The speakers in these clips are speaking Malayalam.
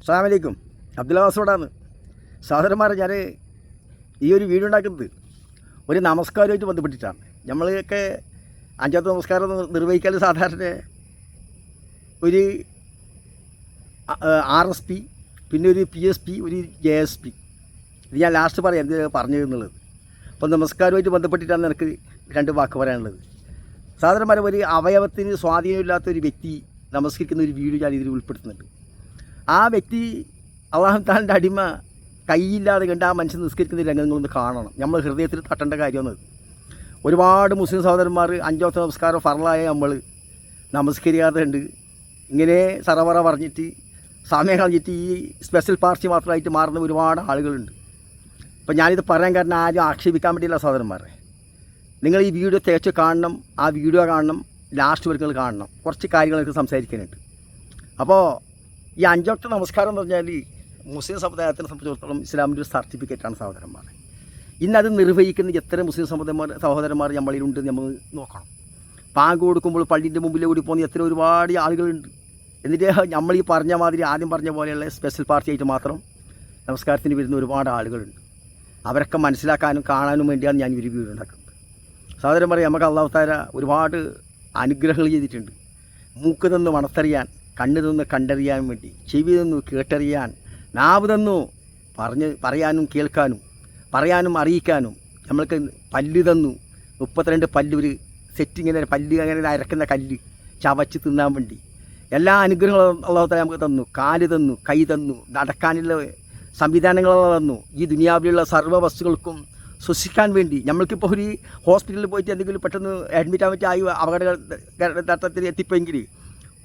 അസ്സലാമു അലൈക്കും. അബ്ദുൽ വാസോടാണ്. സഹോദരന്മാരെ, ഞാൻ ഈ ഒരു വീഡിയോ ഉണ്ടാക്കുന്നത് ഒരു നമസ്കാരമായിട്ട് ബന്ധപ്പെട്ടിട്ടാണ്. നമ്മളൊക്കെ അഞ്ചാമത്തെ നമസ്കാരം നിർവഹിക്കാൻ സാധാരണ ഒരു RSP, പിന്നെ ഒരു PSP, ഒരു JSP. ഇത് ഞാൻ ലാസ്റ്റ് പറയാം എന്ത് പറഞ്ഞു എന്നുള്ളത്. അപ്പോൾ നമസ്കാരമായിട്ട് ബന്ധപ്പെട്ടിട്ടാണ് എനിക്ക് രണ്ട് വാക്ക് പറയാനുള്ളത്. സഹോദരന്മാരെ, ഒരു അവയവത്തിന് സ്വാധീനമില്ലാത്തൊരു വ്യക്തി നമസ്കരിക്കുന്ന ഒരു വീഡിയോ ഞാൻ ഇതിൽ ഉൾപ്പെടുത്തുന്നുണ്ട്. ആ വ്യക്തി അല്ലാഹു തആലയുടെ അടിമ കൈയില്ലാതെ കണ്ട് ആ മനുഷ്യൻ നിസ്കരിക്കുന്ന രംഗങ്ങളൊന്ന് കാണണം. നമ്മൾ ഹൃദയത്തിൽ തട്ടേണ്ട കാര്യമെന്നത്. ഒരുപാട് മുസ്ലിം സഹോദരന്മാർ അഞ്ചോത്തെ നമസ്കാരം ഫർളായ നമ്മൾ നമസ്കരിക്കാതെ ഉണ്ട്. ഇങ്ങനെ സറവറ പറഞ്ഞിട്ട് സമയം കളഞ്ഞിട്ട് ഈ സ്പെഷ്യൽ പാർട്ടി മാത്രമായിട്ട് മാറുന്ന ഒരുപാട് ആളുകളുണ്ട്. അപ്പോൾ ഞാനിത് പറയാൻ കാരണം ആരും ആക്ഷേപിക്കാൻ വേണ്ടിയില്ല സഹോദരന്മാരെ. നിങ്ങൾ ഈ വീഡിയോ തേച്ച് കാണണം, ആ വീഡിയോ കാണണം, ലാസ്റ്റ് വരെ നിങ്ങൾ കാണണം. കുറച്ച് കാര്യങ്ങളൊക്കെ സംസാരിക്കാനുണ്ട്. അപ്പോൾ ഈ അഞ്ചോത്തെ നമസ്കാരം എന്ന് പറഞ്ഞാൽ മുസ്ലിം സമുദായത്തിനെ സംബന്ധിച്ചിടത്തോളം ഇസ്ലാമിൻ്റെ ഒരു സർട്ടിഫിക്കറ്റാണ് സഹോദരന്മാർ. ഇന്നത് നിർവഹിക്കുന്ന എത്ര മുസ്ലിം സഹോദരന്മാർ നമ്മളിലുണ്ടെന്ന് നമ്മൾ നോക്കണം. പാങ്ക് കൊടുക്കുമ്പോൾ പള്ളിൻ്റെ മുമ്പിൽ കൂടി പോകുന്ന എത്ര ഒരുപാട് ആളുകളുണ്ട്. എന്നിട്ട് നമ്മൾ ഈ പറഞ്ഞ മാതിരി ആദ്യം പറഞ്ഞ പോലെയുള്ള സ്പെഷ്യൽ പാർട്ടി ആയിട്ട് മാത്രം നമസ്കാരത്തിന് വരുന്ന ഒരുപാട് ആളുകളുണ്ട്. അവരൊക്കെ മനസ്സിലാക്കാനും കാണാനും വേണ്ടിയാണ് ഞാൻ ഒരു വീഡിയോ ഉണ്ടാക്കുന്നത്. സഹോദരന്മാരെ, നമുക്ക് അല്ലാഹു തആല ഒരുപാട് അനുഗ്രഹങ്ങൾ ചെയ്തിട്ടുണ്ട്. മൂക്ക് തന്നു മണത്തറിയാൻ, കണ്ണ് തന്നു കണ്ടറിയാൻ വേണ്ടി, ചെവി തന്നു കേട്ടറിയാൻ, നാവ് തന്നു പറയാനും കേൾക്കാനും, പറയാനും അറിയിക്കാനും. നമ്മൾക്ക് പല്ല് തന്നു, 32 പല്ല്, ഒരു സെറ്റിങ്ങനെ പല്ല് അങ്ങനെ അരക്കുന്ന കല്ല് ചവച്ച് തിന്നാൻ വേണ്ടി. എല്ലാ അനുഗ്രഹങ്ങളും അല്ലാഹു തആല നമുക്ക് തന്നു. കാല് തന്നു, കൈ തന്നു, നടക്കാനുള്ള സംവിധാനങ്ങളെല്ലാം തന്നു. ഈ ദുനിയാവിലുള്ള സർവ്വ വസ്തുക്കൾക്കും ശ്വസിക്കാൻ വേണ്ടി. നമ്മൾക്കിപ്പോൾ ഒരു ഹോസ്പിറ്റലിൽ പോയിട്ട് എന്തെങ്കിലും പെട്ടെന്ന് അഡ്മിറ്റ് ആവാൻ പറ്റി അപകടത്തിൽ എത്തിപ്പോയെങ്കിൽ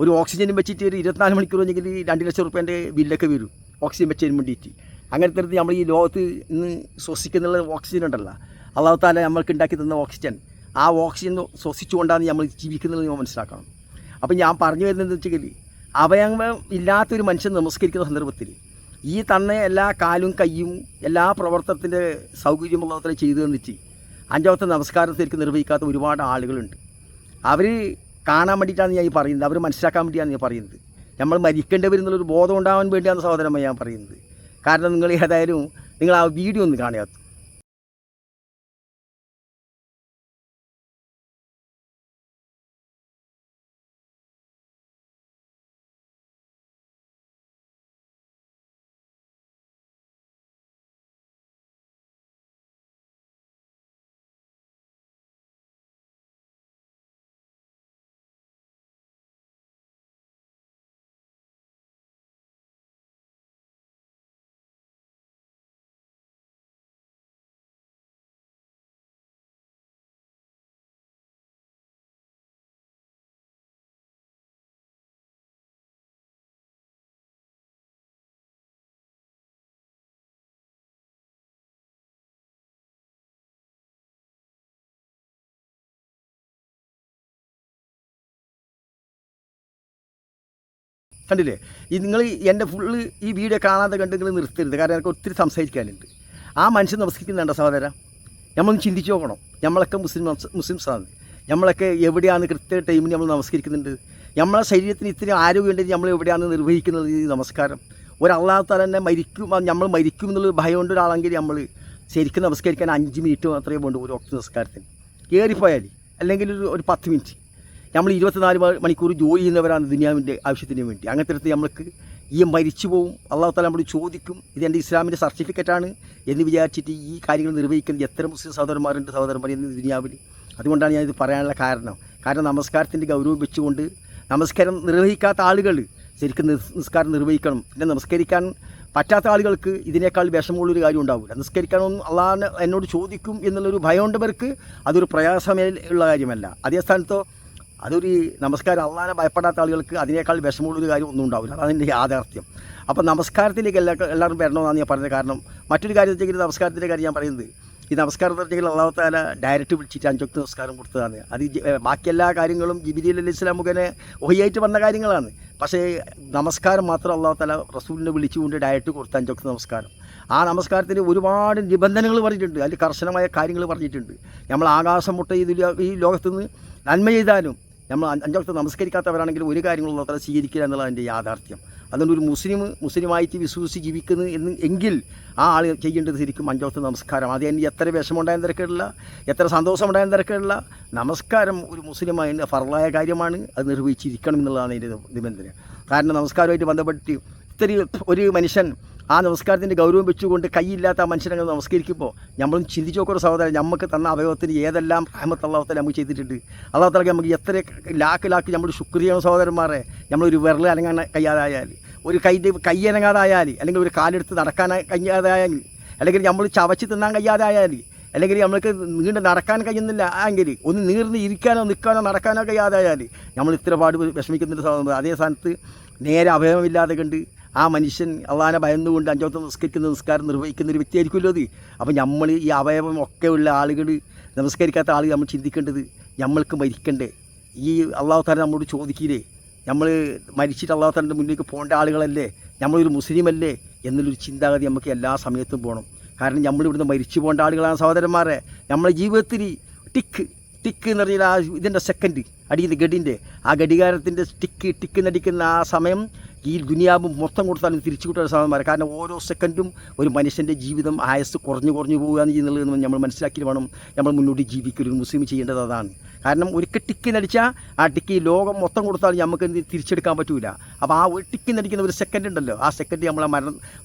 ഒരു ഓക്സിജനും വെച്ചിട്ട് ഒരു 24 മണിക്കൂർ കഴിഞ്ഞെങ്കിൽ 2 ലക്ഷം റുപ്യേൻ്റെ ബില്ലൊക്കെ വരും ഓക്സിജൻ വെച്ചതിന് വേണ്ടിയിട്ട്. അങ്ങനത്തെ തരത്തിൽ നമ്മൾ ഈ ലോകത്ത് ഇന്ന് ശ്വസിക്കുന്നുള്ള ഓക്സിജൻ ഉണ്ടല്ലോ, അല്ലാഹു തആല നമ്മൾക്ക് ഉണ്ടാക്കി തന്ന ഓക്സിജൻ, ആ ഓക്സിജൻ ശ്വസിച്ചുകൊണ്ടാണ് നമ്മൾ ജീവിക്കുന്നത് നമ്മൾ മനസ്സിലാക്കണം. അപ്പം ഞാൻ പറഞ്ഞു വരുന്നത് വെച്ചാൽ, അവയവം ഇല്ലാത്തൊരു മനുഷ്യൻ നമസ്കരിക്കുന്ന സന്ദർഭത്തിൽ ഈ തന്ന എല്ലാ കാലും കയ്യും എല്ലാ പ്രവർത്തനത്തിൻ്റെ സൗകര്യം അല്ലാഹു തആല ചെയ്തു തന്നിട്ട് അഞ്ചാമത്തെ നമസ്കാരത്തിലേക്ക് നിർവഹിക്കാത്ത ഒരുപാട് ആളുകളുണ്ട്. അവർ കാണാൻ വേണ്ടിയിട്ടാണ് ഞാൻ ഈ പറയുന്നത്, അവർ മനസ്സിലാക്കാൻ വേണ്ടിയാണ് ഞാൻ പറയുന്നത്. നമ്മൾ മരിക്കേണ്ടി വരുന്നുള്ളൊരു ബോധം ഉണ്ടാവാൻ വേണ്ടിയാണ് സഹോദരന്മാർ ഞാൻ പറയുന്നത്. കാരണം നിങ്ങൾ ഏതായാലും നിങ്ങൾ ആ വീഡിയോ ഒന്ന് കാണാത്ത. കണ്ടില്ലേ? ഈ നിങ്ങൾ എൻ്റെ ഫുള്ള് ഈ വീഡിയോ കാണാതെ കണ്ട് നിങ്ങൾ നിർത്തരുത്. കാരണം എനിക്ക് ഒത്തിരി സംസാരിക്കാനുണ്ട്. ആ മനുഷ്യൻ നമസ്കരിക്കുന്നുണ്ടോ സഹോദര? നമ്മളൊന്ന് ചിന്തിച്ച് നോക്കണം. നമ്മളൊക്കെ മുസ്ലിംസാണ്. നമ്മളൊക്കെ എവിടെയാണ് കൃത്യ ടൈമിന് നമ്മൾ നമസ്കരിക്കുന്നുണ്ട്? നമ്മളെ ശരീരത്തിന് ഇത്തിരി ആരോഗ്യമുണ്ടെങ്കിൽ നമ്മൾ എവിടെയാണ് നിർവഹിക്കുന്നത് ഈ നമസ്കാരം? അല്ലാഹു തആല തന്നെ നമ്മൾ മരിക്കും എന്നുള്ളൊരു ഭയം കൊണ്ട് ഒരാളെങ്കിൽ നമ്മൾ ശരിക്കും നമസ്കരിക്കാൻ 5 മിനിറ്റ് മാത്രമേ വേണ്ടൂ ഒരു വക്ത് നമസ്കാരത്തിന്. കയറിപ്പോയാൽ അല്ലെങ്കിൽ ഒരു 10 മിനിറ്റ്. നമ്മൾ 24 മണിക്കൂർ ജോലി ചെയ്യുന്നവരാണ് ദുനിയാവിൻ്റെ ആവശ്യത്തിന് വേണ്ടി. അങ്ങനത്തെ അടുത്ത് നമ്മൾക്ക് ഈ മരിച്ചു പോവും. അല്ലാഹു തആല നമ്മളോട് ചോദിക്കും, ഇതെൻ്റെ ഇസ്ലാമിൻ്റെ സർട്ടിഫിക്കറ്റാണ് എന്ന് വിചാരിച്ചിട്ട് ഈ കാര്യങ്ങൾ നിർവഹിക്കുന്ന എത്ര മുസ്ലിം സഹോദരന്മാർ എന്ന് ദുനിയാവിൽ. അതുകൊണ്ടാണ് ഞാനിത് പറയാനുള്ള കാരണം നമസ്കാരത്തിൻ്റെ ഗൗരവം വെച്ചുകൊണ്ട് നമസ്കാരം നിർവഹിക്കാത്ത ആളുകൾ ശരിക്കും നിസ്കാരം നിർവഹിക്കണം. പിന്നെ നമസ്കരിക്കാൻ പറ്റാത്ത ആളുകൾക്ക് ഇതിനേക്കാൾ വിഷമമുള്ളൊരു കാര്യം ഉണ്ടാവില്ല. നിസ്കരിക്കാനൊന്നും അള്ളാഹ് എന്നോട് ചോദിക്കും എന്നുള്ളൊരു ഭയമുണ്ടവർക്ക് അതൊരു പ്രയാസമേ ഉള്ള കാര്യമല്ല. അതേ സ്ഥാനത്തോ അതൊരു നമസ്കാരം അള്ളാഹനെ ഭയപ്പെടാത്ത ആളുകൾക്ക് അതിനേക്കാൾ വിഷമമുള്ളൊരു കാര്യം ഒന്നും ഉണ്ടാവില്ല. അതതിൻ്റെ യാഥാർത്ഥ്യം. അപ്പോൾ നമസ്കാരത്തിലേക്ക് എല്ലാവരും വരണമെന്നാണ് ഞാൻ പറഞ്ഞത്. കാരണം മറ്റൊരു കാര്യം വെച്ചെങ്കിൽ നമസ്കാരത്തിൻ്റെ കാര്യം ഞാൻ പറയുന്നത്, ഈ നമസ്കാരം എന്ന് വെച്ചെങ്കിൽ അല്ലാഹു തആല ഡയറക്റ്റ് വിളിച്ചിട്ട് 5 വക്ത് നമസ്കാരം കൊടുത്തതാണ്. അത് ബാക്കി എല്ലാ കാര്യങ്ങളും ജിബ്രീൽ അലൈഹിസ്സലാം മുഖേന വഹിയായിട്ട് വന്ന കാര്യങ്ങളാണ്. പക്ഷേ നമസ്കാരം മാത്രം അല്ലാഹു തആല റസൂലിനെ വിളിച്ചുകൊണ്ട് ഡയറക്റ്റ് കൊടുത്ത 5 വക്ത് നമസ്കാരം. ആ നമസ്കാരത്തിന് ഒരുപാട് നിബന്ധനകൾ പറഞ്ഞിട്ടുണ്ട്, അതിൽ കർശനമായ കാര്യങ്ങൾ പറഞ്ഞിട്ടുണ്ട്. നമ്മൾ ആകാശം മുട്ട ഈ ലോകത്തുനിന്ന് നന്മ ചെയ്താലും നമ്മൾ 5 വക്ത് നമസ്കരിക്കാത്തവരാണെങ്കിൽ ഒരു കാര്യങ്ങളും അത്ര സ്വീകരിക്കുക എന്നുള്ളതാണ് എൻ്റെ യാഥാർത്ഥ്യം. അതുകൊണ്ട് ഒരു മുസ്ലിമായിട്ട് വിശ്വസിച്ച് ജീവിക്കുന്നു എങ്കിൽ ആ ആൾ ചെയ്യേണ്ടത് ശരിക്കും 5 വക്ത് നമസ്കാരം. അത് എനിക്ക് എത്ര വിഷമമുണ്ടായെന്ന് തിരക്കേടില്ല, എത്ര സന്തോഷമുണ്ടായെന്ന് തിരക്കേടില്ല. നമസ്കാരം ഒരു മുസ്ലിമായ ഫർളായ കാര്യമാണ്, അത് നിർവഹിച്ചിരിക്കണം എന്നുള്ളതാണ് എൻ്റെ നിബന്ധന. കാരണം നമസ്കാരമായിട്ട് ബന്ധപ്പെട്ട് ഇത്രയും ഒരു മനുഷ്യൻ ആ നമസ്കാരത്തിൻ്റെ ഗൗരവം വെച്ചുകൊണ്ട് കൈയില്ലാത്ത ആ മനുഷ്യനെ നമസ്കരിക്കുമ്പോൾ നമ്മളും ചിന്തിച്ച് നോക്കൊരു സഹോദരൻ, നമുക്ക് തന്ന അവയവത്തിന് ഏതെല്ലാം റഹ്മത്ത് അല്ലാഹു തആല നമുക്ക് ചെയ്തിട്ടുണ്ട്. അല്ലാഹു തആല നമുക്ക് എത്ര ലാക്ക് നമ്മൾ ശുക്ർ ചെയ്യണം സഹോദരന്മാരെ. നമ്മളൊരു വിരൽ അനങ്ങാൻ കഴിയാതായാൽ, ഒരു കൈ അനങ്ങാതായാൽ, അല്ലെങ്കിൽ ഒരു കാലെടുത്ത് നടക്കാൻ കഴിയാതായാൽ, അല്ലെങ്കിൽ നമ്മൾ ചവച്ച് തിന്നാൻ കഴിയാതായാൽ, അല്ലെങ്കിൽ നമ്മൾക്ക് നീണ്ട് നടക്കാൻ കഴിയുന്നില്ല എങ്കിൽ, ഒന്ന് നീർന്ന് ഇരിക്കാനോ നിൽക്കാനോ നടക്കാനോ കഴിയാതായാൽ നമ്മൾ ഇത്ര പാട് വിഷമിക്കുന്നുണ്ട് സഹോദരൻ. അതേ സ്ഥാനത്ത് നേരെ അവയവമില്ലാതെ കണ്ട് ആ മനുഷ്യൻ അള്ളാഹനെ ഭയന്നുകൊണ്ട് 5 വക്ത് നിസ്കാരം നിർവഹിക്കുന്ന ഒരു വ്യക്തിയായിരിക്കുമല്ലോ അത്. അപ്പോൾ നമ്മൾ ഈ അവയവം ഒക്കെ ഉള്ള ആളുകൾ, നമസ്കരിക്കാത്ത ആളുകൾ നമ്മൾ ചിന്തിക്കേണ്ടത്, നമ്മൾക്ക് മരിക്കണ്ടേ? ഈ അള്ളാഹു തആല നമ്മോട് ചോദിക്കില്ലേ, നമ്മൾ മരിച്ചിട്ട് അള്ളാഹു തആലയുടെ മുന്നിലേക്ക് പോകേണ്ട ആളുകളല്ലേ, നമ്മളൊരു മുസ്ലിമല്ലേ എന്നുള്ളൊരു ചിന്താഗതി നമുക്ക് എല്ലാ സമയത്തും പോകണം. കാരണം നമ്മളിവിടുന്ന് മരിച്ചു പോകേണ്ട ആളുകളാണ് സഹോദരന്മാരെ. നമ്മളെ ജീവിതത്തിൽ ടിക്ക് എന്ന് പറഞ്ഞാൽ ആ ഇതിൻ്റെ സെക്കൻഡ് അടിക്കുന്ന ഗഡിൻ്റെ ആ ഘടികാരത്തിൻ്റെ ടിക്ക് നടിക്കുന്ന ആ സമയം ഈ ദുനിയാവ് മൊത്തം കൊടുത്താലും തിരിച്ചു കിട്ടുന്ന സമയമാരെ. കാരണം ഓരോ സെക്കൻഡും ഒരു മനുഷ്യൻ്റെ ജീവിതം ആയസ് കുറഞ്ഞു പോകുകയാണ് ചെയ്യുന്നുള്ളത് നമ്മൾ മനസ്സിലാക്കി വേണം നമ്മൾ മുന്നോട്ട് ജീവിക്കുക. ഒരു മുസ്ലിം ചെയ്യേണ്ടത് അതാണ്. കാരണം ഒരു ടിക്ക് നടിച്ചാൽ ആ ടിക്ക് ലോകം മൊത്തം കൊടുത്താലും നമുക്ക് തിരിച്ചെടുക്കാൻ പറ്റില്ല. അപ്പോൾ ആ ഒരു ടിക്ക് നടിക്കുന്ന ഒരു സെക്കൻഡ് ഉണ്ടല്ലോ, ആ സെക്കൻഡ് നമ്മളെ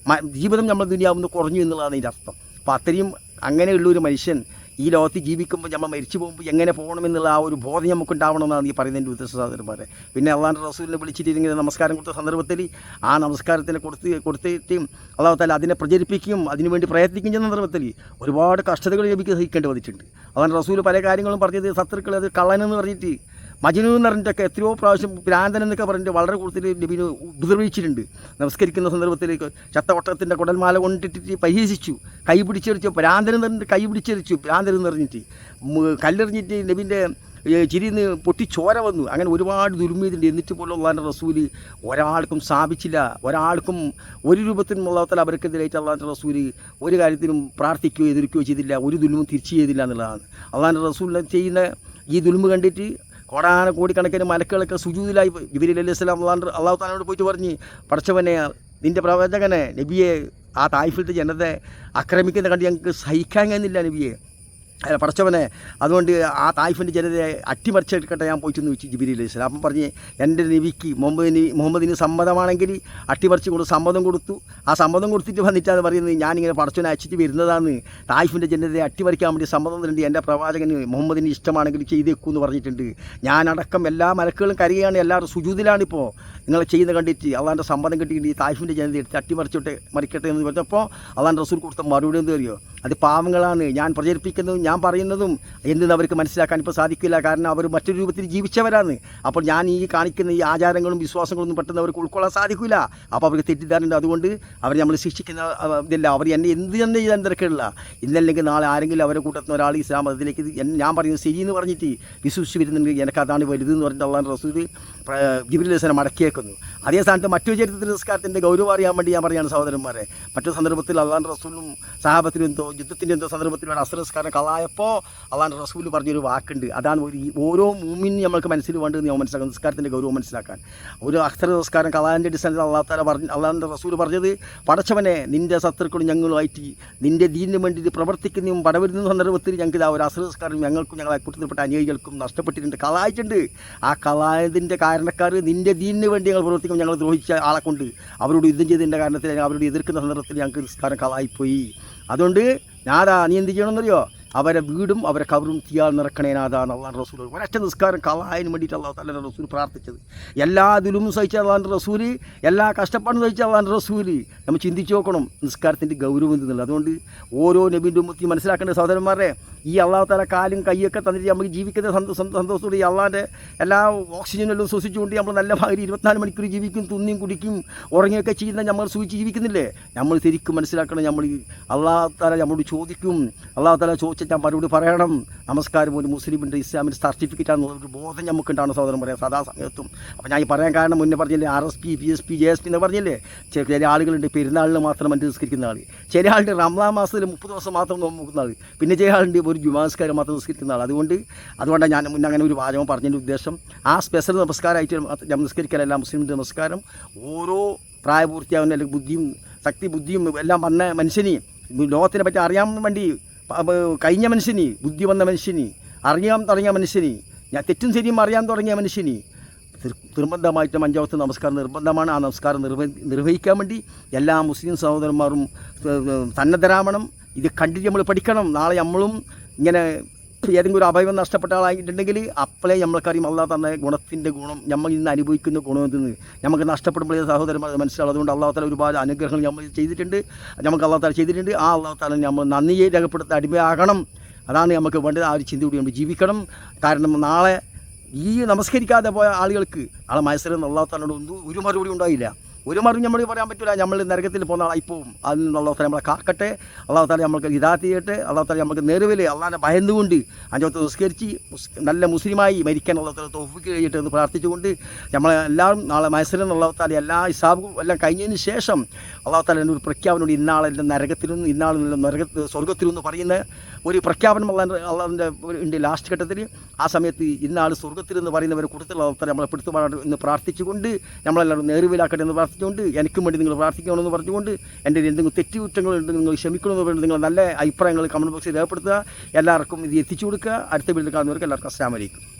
ജീവിതം നമ്മൾ ദുനിയാവുന്ന കുറഞ്ഞു എന്നുള്ളതാണ് ഇതിൻ്റെ അർത്ഥം. അപ്പോൾ അത്രയും അങ്ങനെയുള്ളൊരു മനുഷ്യൻ ഈ ലോകത്ത് ജീവിക്കുമ്പോൾ നമ്മൾ മരിച്ചു പോകുമ്പോൾ എങ്ങനെ പോകണമെന്നുള്ള ആ ഒരു ബോധം നമുക്ക് ഉണ്ടാവണമെന്നാണ് ഈ പറയുന്നതിൻ്റെ ഉദ്ദേശ സഹോദരന്മാരെ. പിന്നെ അള്ളാഹുവിൻ്റെ റസൂലിനെ വിളിച്ചിട്ട് ഇങ്ങനെ നമസ്കാരം കൊടുത്ത സന്ദർഭത്തിൽ ആ നമസ്കാരത്തിനെ കൊടുത്തിട്ട് അള്ളാഹു തആല അതിനെ പ്രചരിപ്പിക്കുകയും അതിനുവേണ്ടി പ്രയത്നിക്കുകയും ചെയ്യുന്ന സന്ദർഭത്തിൽ ഒരുപാട് കഷ്ടതകൾ ലഭിക്കുക സഹിക്കേണ്ടി വന്നിട്ടുണ്ട്. അള്ളാഹുവിൻ്റെ റസൂൽ പല കാര്യങ്ങളും പറഞ്ഞത്, ശത്രുക്കൾ അത് കള്ളനെന്ന് പറഞ്ഞിട്ട് മജ്നൂൻ എന്ന് പറഞ്ഞിട്ടൊക്കെ എത്രയോ പ്രാവശ്യം ഭ്രാന്തൻ എന്നൊക്കെ പറഞ്ഞിട്ട് വളരെ കൂടുതൽ നബിനെ ഉപദ്രവിച്ചിട്ടുണ്ട്. നമസ്കരിക്കുന്ന സന്ദർഭത്തിൽ ചത്ത ഒട്ടകത്തിൻ്റെ കുടൽമാല കൊണ്ടിട്ടിട്ട് പരിഹസിച്ചു, കൈ പിടിച്ചെറിച്ചു, ഭ്രാന്തൻ എന്ന് പറഞ്ഞിട്ട് കൈ പിടിച്ചെറിച്ചു, ഭ്രാന്തൻ എന്ന് പറഞ്ഞിട്ട് കല്ലെറിഞ്ഞിട്ട് നബിൻ്റെ ചിരിന്ന് പൊട്ടി ചോര വന്നു. അങ്ങനെ ഒരുപാട് ദുർമീതുണ്ട്. എന്നിട്ട് പോലും അള്ളാഹുവിൻ്റെ റസൂല് ഒരാൾക്കും സ്ഥാപിച്ചില്ല, ഒരാൾക്കും ഒരു രൂപത്തിനും അള്ളാഹു തആല അവർക്കെതിരായിട്ട് അള്ളാഹുവിൻ്റെ റസൂല് ഒരു കാര്യത്തിനും പ്രാർത്ഥിക്കുകയോ എതിർക്കുകയോ ചെയ്തില്ല, ഒരു ദുൽമും തിരിച്ചു ചെയ്തില്ല എന്നുള്ളതാണ്. അള്ളാഹുവിൻ്റെ റസൂലിനെ ചെയ്യുന്ന ഈ ദുൽമ് കണ്ടിട്ട് കോടിക്കണക്കിന് മലക്കുകളൊക്കെ സുജൂദിലായി. ജിബ്രീൽ അലൈഹിസ്സലാം അള്ളാഹു തആലയോട് പോയിട്ട് പറഞ്ഞ്, പടച്ചവനെ, നിൻ്റെ പ്രവാചകനെ നബിയെ ആ തായിഫിലത്തെ ജനത്തെ ആക്രമിക്കുന്ന കണ്ട് ഞങ്ങൾക്ക് സഹിക്കാൻ കഴിയുന്നില്ല നബിയെ, പടച്ചവനെ, അതുകൊണ്ട് ആ തായിഫിൻ്റെ ജനതയെ അട്ടിമറിച്ചെടുക്കട്ടെ ഞാൻ പോയിട്ടെന്ന് വെച്ച് ജിബ്രീൽ അലൈഹിസ്സലാം. അപ്പം പറഞ്ഞ് എൻ്റെ നബിക്ക് മുഹമ്മദിന് സമ്മതമാണെങ്കിൽ അട്ടിമറിച്ച് കൊണ്ട് സമ്മതം കൊടുത്തു. ആ സമ്മതം കൊടുത്തിട്ട് വന്നിട്ടാണ് പറയുന്നത്, ഞാനിങ്ങനെ പടച്ചവനെ അയച്ചിട്ട് വരുന്നതാണ്, തായിഫിൻ്റെ ജനതയെ അട്ടിമറിക്കാൻ വേണ്ടി സമ്മതം തന്നിട്ടുണ്ട്, എൻ്റെ പ്രവാചകന് മുഹമ്മദിന് ഇഷ്ടമാണെങ്കിൽ ചെയ്തേക്കൂ എന്ന് പറഞ്ഞിട്ടുണ്ട്. ഞാനടക്കം എല്ലാ മലക്കുകളും കരയാണ്, എല്ലാവരും സുജൂദിലാണിപ്പോൾ നിങ്ങൾ ചെയ്യുന്ന കണ്ടിട്ട്. അള്ളാൻ്റെ സമ്മതം കിട്ടിയിട്ട് ഈ തായിഫിൻ്റെ ജനതയെ എടുത്ത് മറിക്കട്ടെ എന്ന് പറഞ്ഞപ്പോൾ അള്ളാൻ്റെ റസൂൽ കൊടുത്ത മറുപടി എന്ത് അറിയോ, അത് പാവങ്ങളാണ്, ഞാൻ പ്രചരിപ്പിക്കുന്നതും ഞാൻ പറയുന്നതും എന്തെന്ന് അവർക്ക് മനസ്സിലാക്കാൻ ഇപ്പോൾ സാധിക്കില്ല. കാരണം അവർ മറ്റൊരു രൂപത്തിൽ ജീവിച്ചവരാണ്. അപ്പോൾ ഞാൻ ഈ കാണിക്കുന്ന ഈ ആചാരങ്ങളും വിശ്വാസങ്ങളൊന്നും പെട്ടെന്ന് അവർക്ക് ഉൾക്കൊള്ളാൻ സാധിക്കില്ല. അപ്പോൾ അവർക്ക് തെറ്റിദ്ധാരണയുണ്ട്. അതുകൊണ്ട് അവർ നമ്മൾ ശിക്ഷിക്കുന്ന ഇതില്ല, അവർ എന്നെ എന്ത് തന്നെ ചെയ്താൽ തിരക്കില്ല. ഇന്നല്ലെങ്കിൽ നാളെ ആരെങ്കിലും അവരെ കൂട്ടത്തുന്ന ഒരാൾ ഇസ്ലാം മതത്തിലേക്ക് ഞാൻ പറയുന്നത് ശരിയെന്ന് പറഞ്ഞിട്ട് വിശ്വസിച്ച് വരുന്നുണ്ട്, എനിക്ക് അതാണ് വലുതെന്ന് പറഞ്ഞിട്ട് അള്ളാഹുവിൻ്റെ റസൂൽ ജിബ്രീൽ അലൈഹിസ്സലാം മടക്കിയേക്കുന്നു. അതേ സ്ഥാനത്ത് മറ്റൊരു ചരിത്രത്തിൽ നിസ്കാരത്തിൻ്റെ ഗൗരവം അറിയാൻ വേണ്ടി ഞാൻ പറയുകയാണ് സഹോദരന്മാരെ. മറ്റൊരു സന്ദർഭത്തിൽ അള്ളാഹുവിൻ്റെ റസൂലും സഹാബത്തിലും എന്തോ യുദ്ധത്തിൻ്റെ എന്തോ സന്ദർഭത്തിലാണ് അസ്ർ നിസ്കാരം കളായപ്പോൾ അള്ളാഹുവിൻ്റെ റസൂൽ പറഞ്ഞൊരു വാക്കുണ്ട്. അതാണ് ഓരോ മൂമിനും നമ്മൾക്ക് മനസ്സിൽ വേണ്ടതെന്ന് ഞാൻ മനസ്സിലാക്കാം, നിസ്കാരത്തിൻ്റെ ഗൗരവം മനസ്സിലാക്കാൻ. ഒരു അസ്ർ നിസ്കാരം കളാൻ്റെ അടിസ്ഥാനത്തിൽ അള്ളാഹുവിൻ്റെ റസൂൽ പറഞ്ഞത്, പടച്ചവനെ, നിൻ്റെ ശത്രുക്കളും ഞങ്ങളുമായിട്ട് നിൻ്റെ ദീനിന് വേണ്ടി പ്രവർത്തിക്കുന്നതും പടവരുന്ന സന്ദർഭത്തിൽ ഞങ്ങൾക്ക് ഇതാ ഒരു അസ്ർ നിസ്കാരം ഞങ്ങൾക്കും ഞങ്ങളെ കൂട്ടത്തിൽപ്പെട്ട അനുയായികൾക്കും നഷ്ടപ്പെട്ടിട്ടുണ്ട്, കളായിട്ടുണ്ട്. ആ കളായതിൻ്റെ കാരണക്കാർ നിൻ്റെ ദീനിന് വേണ്ടി ഞങ്ങൾ പ്രവർത്തിക്കും, ഞങ്ങൾ ദ്രോഹിച്ച ആളെ കൊണ്ട് അവരോട് യുദ്ധം ചെയ്തതിൻ്റെ കാരണത്തിൽ അവരോട് എതിർക്കുന്ന സന്ദർഭത്തിൽ ഞങ്ങൾക്ക് നിസ്കാരം കളായിപ്പോയി. അതുകൊണ്ട് നീ എന്ത് ചെയ്യണമെന്നറിയോ, അവരെ വീടും അവരെ കവറും തീയാൽ നിറക്കണേനാഥാന്ന് അള്ളാഹുവിൻ്റെ റസൂൽ ഒരൊറ്റ നിസ്കാരം കളായതിന് വേണ്ടിയിട്ട് അള്ളാഹു തആലയുടെ റസൂൽ പ്രാർത്ഥിച്ചത്. എല്ലാ ദുൽമും സഹിച്ച അള്ളാഹുവിൻ്റെ റസൂൽ, എല്ലാ കഷ്ടപ്പാടും സഹിച്ച അള്ളാഹുവിൻ്റെ റസൂൽ. നമ്മൾ ചിന്തിച്ച് നോക്കണം നിസ്കാരത്തിൻ്റെ ഗൗരവം എന്തെന്നുള്ളത്. അതുകൊണ്ട് ഓരോ നബിൻ്റെ ഉമ്മത്തി മനസ്സിലാക്കേണ്ട സഹോദരന്മാരെ, ഈ അള്ളാഹു തആല കാലും കൈയൊക്കെ തന്നിട്ട് നമുക്ക് ജീവിക്കുന്ന സന്തോഷത്തോടെ ഈ അള്ളാഹിൻ്റെ എല്ലാ ഓക്സിജനെല്ലാം ശ്വസിച്ചുകൊണ്ട് നമ്മൾ നല്ല ഭാഗം 24 മണിക്കൂർ ജീവിക്കും, തിന്നിയും കുടിക്കും ഉറങ്ങിയൊക്കെ ചെയ്യുന്ന നമ്മൾ സൂചിച്ച് ജീവിക്കുന്നില്ലേ. നമ്മൾ ശരിക്കും മനസ്സിലാക്കണം, നമ്മൾ അള്ളാഹു തആല നമ്മളോട് ചോദിക്കും, അള്ളാഹു തആല ചോദിച്ചാൽ ഞാൻ മറുപടി പറയണം. നമസ്കാരം ഒരു മുസ്ലിമിൻ്റെ ഇസ്ലാമിൻ്റെ സർട്ടിഫിക്കറ്റാണെന്നുള്ളൊരു ബോധം നമുക്കുണ്ടാണ് സഹോദരൻ പറയാം സദാ സമയത്തും. അപ്പോൾ ഞാൻ ഈ പറയാൻ കാരണം മുന്നേ പറഞ്ഞില്ലേ, RSP PSP JSP എന്ന് പറഞ്ഞില്ലേ, ചില ആളുകളുണ്ട് പെരുന്നാളിന് മാത്രം നിസ്കരിക്കുന്ന ആൾ, ചില ആളുടെ റംസാൻ മാസത്തിൽ 30 ദിവസം മാത്രം നോക്കുന്ന ആൾ, പിന്നെ ചില ആളുണ്ട് ഒരു ജുമാസ്കാരം മാത്രം നിസ്കരിക്കുന്ന ആൾ. അതുകൊണ്ടാണ് ഞാൻ മുന്നേ അങ്ങനെ ഒരു വാചകം പറഞ്ഞതിൻ്റെ ഉദ്ദേശം. ആ സ്പെഷ്യൽ നമസ്കാരമായിട്ട് നമസ്കരിക്കലല്ല മുസ്ലിമിൻ്റെ നമസ്കാരം. ഓരോ പ്രായപൂർത്തിയാവുന്ന അല്ലെങ്കിൽ ബുദ്ധിയും ബുദ്ധിയും എല്ലാം വന്ന മനുഷ്യന്, ലോകത്തിനെ പറ്റി അറിയാൻ വേണ്ടി കഴിഞ്ഞ മനുഷ്യന്, ബുദ്ധി വന്ന മനുഷ്യന്, അറിയാൻ തുടങ്ങിയ മനുഷ്യന്, ഞാൻ തെറ്റും ശരിയും അറിയാൻ തുടങ്ങിയ മനുഷ്യന് നിർബന്ധമായിട്ടും 5 വക്ത് നമസ്കാരം നിർബന്ധമാണ്. ആ നമസ്കാരം നിർവഹിക്കാൻ വേണ്ടി എല്ലാ മുസ്ലിം സഹോദരന്മാരും സന്നദ്ധരാവണം. ഇത് കണ്ടിട്ട് നമ്മൾ പഠിക്കണം. നാളെ നമ്മളും ഇങ്ങനെ ഏതെങ്കിലും ഒരു അഭയം നഷ്ടപ്പെട്ട ആളായിട്ടുണ്ടെങ്കിൽ അപ്പോഴേ നമ്മൾക്കറിയും അള്ളാഹ് തന്ന ഗുണത്തിൻ്റെ ഗുണം, നമ്മൾ ഇന്ന് അനുഭവിക്കുന്ന ഗുണം എന്തെന്ന് നമുക്ക് നഷ്ടപ്പെടുമ്പോഴേ സഹോദരന്മാർ മനസ്സിലാവും. അതുകൊണ്ട് അള്ളാഹു താല ഒരുപാട് അനുഗ്രഹങ്ങൾ നമ്മൾ ചെയ്തിട്ടുണ്ട്, നമുക്ക് അള്ളാഹു താല ചെയ്തിട്ടുണ്ട്. ആ അള്ളാഹു താല നമ്മൾ നന്ദിയെ രേഖപ്പെടുത്ത അടിമയാകണം. അതാണ് നമുക്ക് വേണ്ടത്. ആ ഒരു ചിന്തയോടെ നമ്മൾ ജീവിക്കണം. കാരണം നാളെ ഈ നമസ്കരിക്കാതെ പോയ ആളുകൾക്ക് നാളെ മത്സരം അള്ളാഹു താലയോട് ഒരു മറുപടി ഉണ്ടായില്ല. ഒരു മറുപടി നമ്മൾ പറയാൻ പറ്റില്ല. നമ്മൾ നരകത്തിൽ പോകുന്ന ആളായിപ്പോവും. അതിൽ നിന്ന് അള്ളാഹു താല നമ്മളെ കാക്കട്ടെ. അള്ളാഹു താല നമ്മൾക്ക് ഹിദായത്ത് ചെയ്യട്ടെ. അള്ളാഹു താല നമുക്ക് നേർവയിൽ അള്ളാഹിനെ ഭയന്നുകൊണ്ട് 5 വക്ത് നിസ്കരിച്ച് നല്ല മുസ്ലിമായി മരിക്കാൻ അള്ളാഹു താല തൗഫീഖ് ചെയ്യട്ടെ എന്ന് പ്രാർത്ഥിച്ചുകൊണ്ട് നമ്മളെല്ലാവരും നാളെ മത്സരം അള്ളാഹു താല എല്ലാ ഹിസാബും എല്ലാം കഴിഞ്ഞതിന് ശേഷം അള്ളാഹു താല ഒരു പ്രഖ്യാപനം, ഇന്നാളെല്ലാം നരകത്തിലും ഇന്നാളെല്ലാം സ്വർഗത്തിലും എന്ന് പറയുന്ന ഒരു പ്രഖ്യാപനം അള്ളാഹിൻ്റെ ഉണ്ട് ലാസ്റ്റ് ഘട്ടത്തിൽ. ആ സമയത്ത് ഇന്നാൾ സ്വർഗത്തിലെന്ന് പറയുന്നവരെ കൂടുതൽ അള്ളാഹു താല നമ്മളെ പെടുത്തുവാനാണ് എന്ന് പ്രാർത്ഥിച്ചുകൊണ്ട് നമ്മളെല്ലാവരും നേർവയിലാക്കട്ടെ എന്ന് പ്രാർത്ഥിച്ചുകൊണ്ട് എനിക്കും വേണ്ടി നിങ്ങൾ പ്രാർത്ഥിക്കണമെന്ന് പറഞ്ഞുകൊണ്ട് എൻ്റെ എന്തെങ്കിലും തെറ്റുകുറ്റങ്ങളുണ്ടെങ്കിൽ നിങ്ങൾ ക്ഷമിക്കണമെന്ന് പറഞ്ഞ് നിങ്ങൾ നല്ല അഭിപ്രായങ്ങൾ കമൻറ്റ് ബോക്സിൽ രേഖപ്പെടുത്തുക. എല്ലാവർക്കും ഇത് എത്തിച്ചു കൊടുക്കുക. അടുത്ത വീട്ടിൽ കാണുന്നവർക്ക് എല്ലാവർക്കും അസ്സലാമു അലൈക്കും.